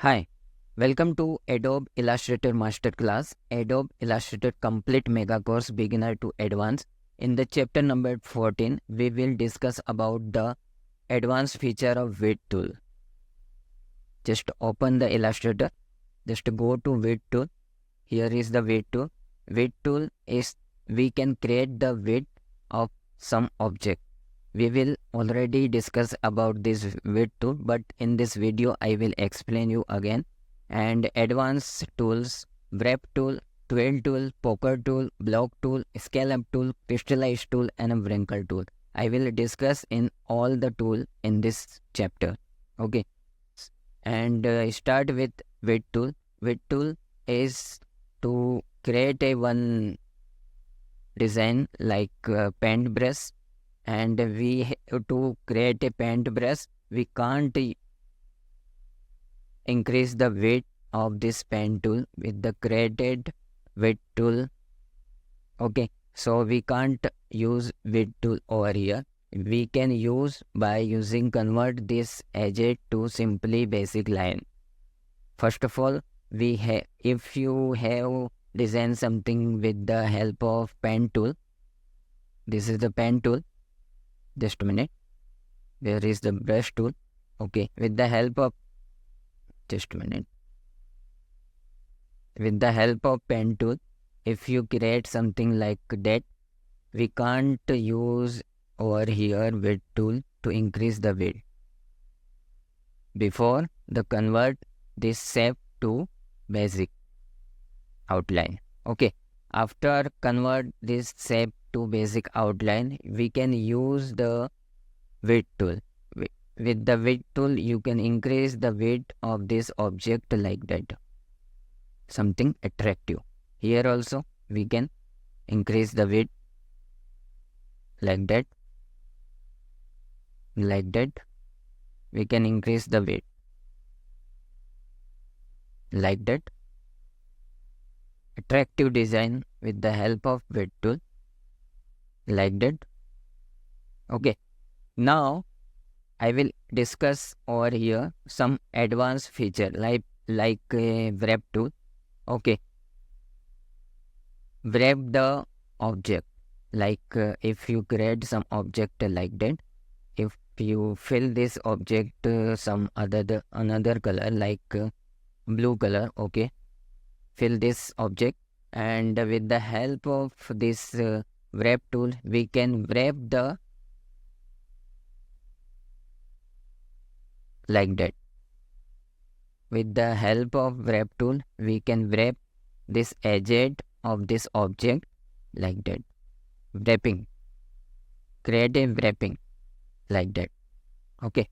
Hi, welcome to Adobe Illustrator Masterclass, Adobe Illustrator Complete Mega Course Beginner to Advanced. In the chapter number 14, we will discuss about the advanced feature of width tool. Just open the Illustrator, just go to width tool. Here is the width tool. Width tool is we can create the width of some object. We will already discuss about this width tool, but in this video I will explain you again. And advanced tools, wrap tool, twirl tool, poker tool, block tool, scale up tool, crystallize tool, and a wrinkle tool. I will discuss in all the tool in this chapter. Okay. And start with width tool. Width tool is to create a one design like paintbrush, and to create a paintbrush we can't increase the width of this pen tool with the created width tool. Okay, so we can't use width tool over here. We can use by using convert this edge to simply basic line. First of all, if you have designed something with the help of pen tool, this is the pen tool. Just a minute. There is the brush tool. Okay, with the help of just a minute. With the help of pen tool, if you create something like that, we can't use over here width tool to increase the width. Before the convert this shape to basic outline. Okay, after convert this shape to basic outline, we can use the width tool. With the width tool, you can increase the width of this object like that. Something attractive. Here also, we can increase the width like that. Like that. We can increase the width. Like that. Attractive design with the help of width tool. Like that. Okay. Now, I will discuss over here some advanced feature like wrap tool. Okay, wrap the object like if you create some object like that, if you fill this object some another color like blue color. Okay, fill this object, and with the help of this wrap tool we can wrap the like that. With the help of wrap tool, we can wrap this edge of this object like that. Wrapping. Creative wrapping like that. Okay.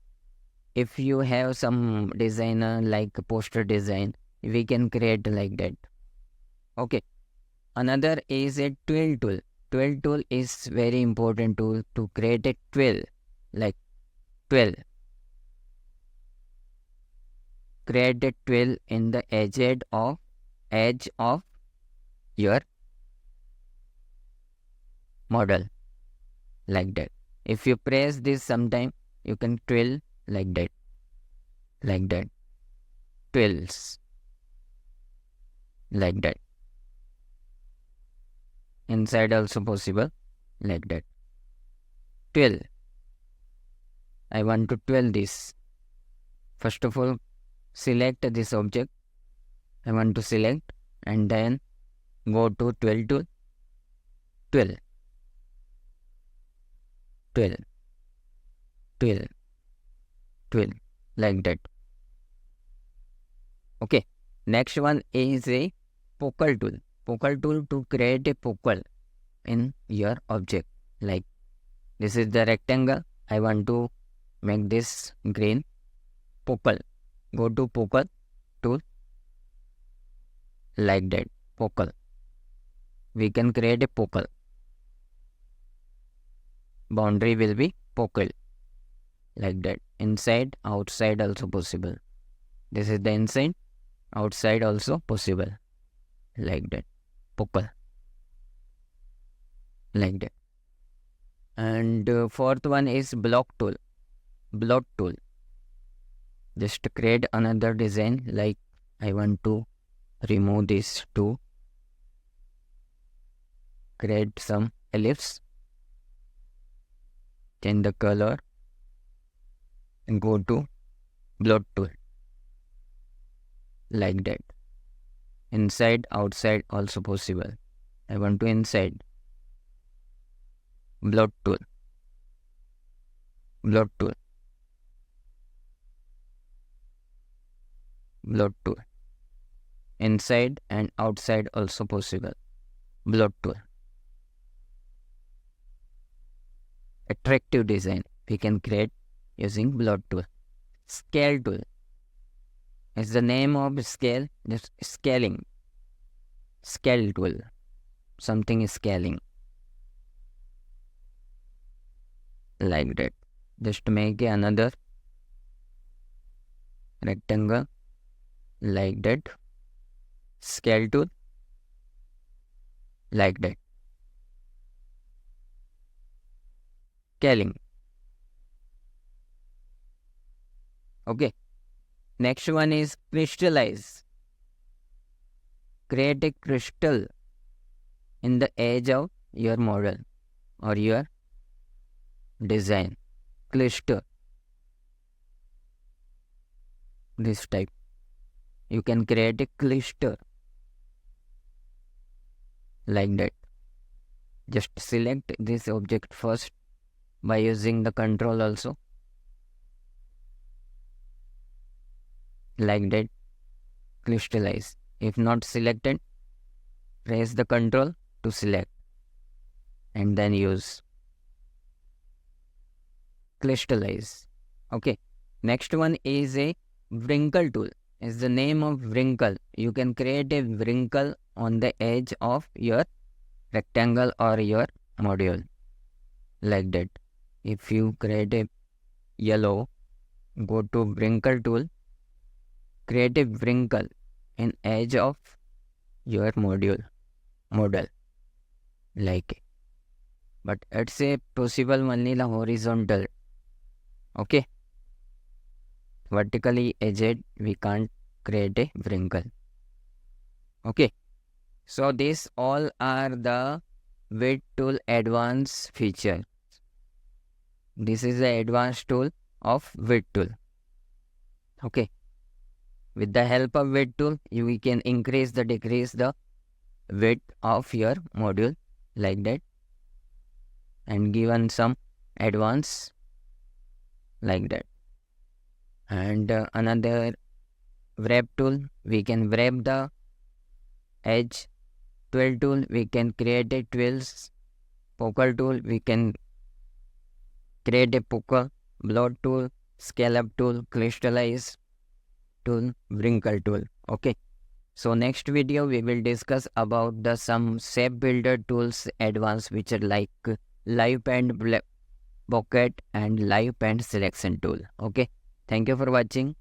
If you have some designer like poster design, we can create like that. Okay. Another is a twirl tool. Twirl tool is very important tool to create a twirl like twirl. Create a twirl in the edge of your model like that. If you press this sometime, you can twirl like that. Like that. Twirls. Like that. Inside also possible. Like that. Twirl. I want to twirl this. First of all, select this object. I want to select and then go to twirl tool. Twirl. Twirl. Twirl. Twirl. Like that. Okay. Next one is a poker tool. Poker tool to create a poker in your object. Like this is the rectangle. I want to make this green. Poker. Go to poker tool. Like that. Poker. We can create a poker. Boundary will be poker. Like that. Inside, outside also possible. This is the inside. Outside also possible. Like that. Poker. Like that. And fourth one is block tool. Block tool. Just create another design, like I want to remove these two. Create some ellipse, change the color and go to blot tool, like that. Inside, outside also possible. I want to inside. Blot tool, blot tool, blot tool. Inside and outside also possible. Blot tool. Attractive design we can create using blot tool. Scale tool is the name of scale, just scaling. Scale tool. Something is scaling. Like that. Just make another rectangle like that. Scale tool like that. Scaling. Okay. Next one is crystallize. Create a crystal in the edge of your model or your design. Cluster. This type. You can create a cluster like that. Just select this object first by using the control also. Like that. Crystallize. If not selected, press the control to select and then use crystallize. Okay. Next one is a wrinkle tool. Is the name of wrinkle. You can create a wrinkle on the edge of your rectangle or your module. Like that. If you create a yellow, go to wrinkle tool, create a wrinkle in edge of your model. Like, but it's a possible only the horizontal. Okay. Vertically edged, we can't create a wrinkle. Okay. So these all are the width tool advanced feature. This is the advanced tool of width tool. Okay. With the help of width tool, we can increase the decrease the width of your module like that, and given some advance like that. And another wrap tool, we can wrap the edge. Twirl tool, we can create a twirls. Poker tool, we can create a poker. Blot tool, scale up tool, crystallize tool, wrinkle tool. Okay. So next video we will discuss about the some shape builder tools advanced feature like live pen bucket and live pen selection tool. Okay. Thank you for watching.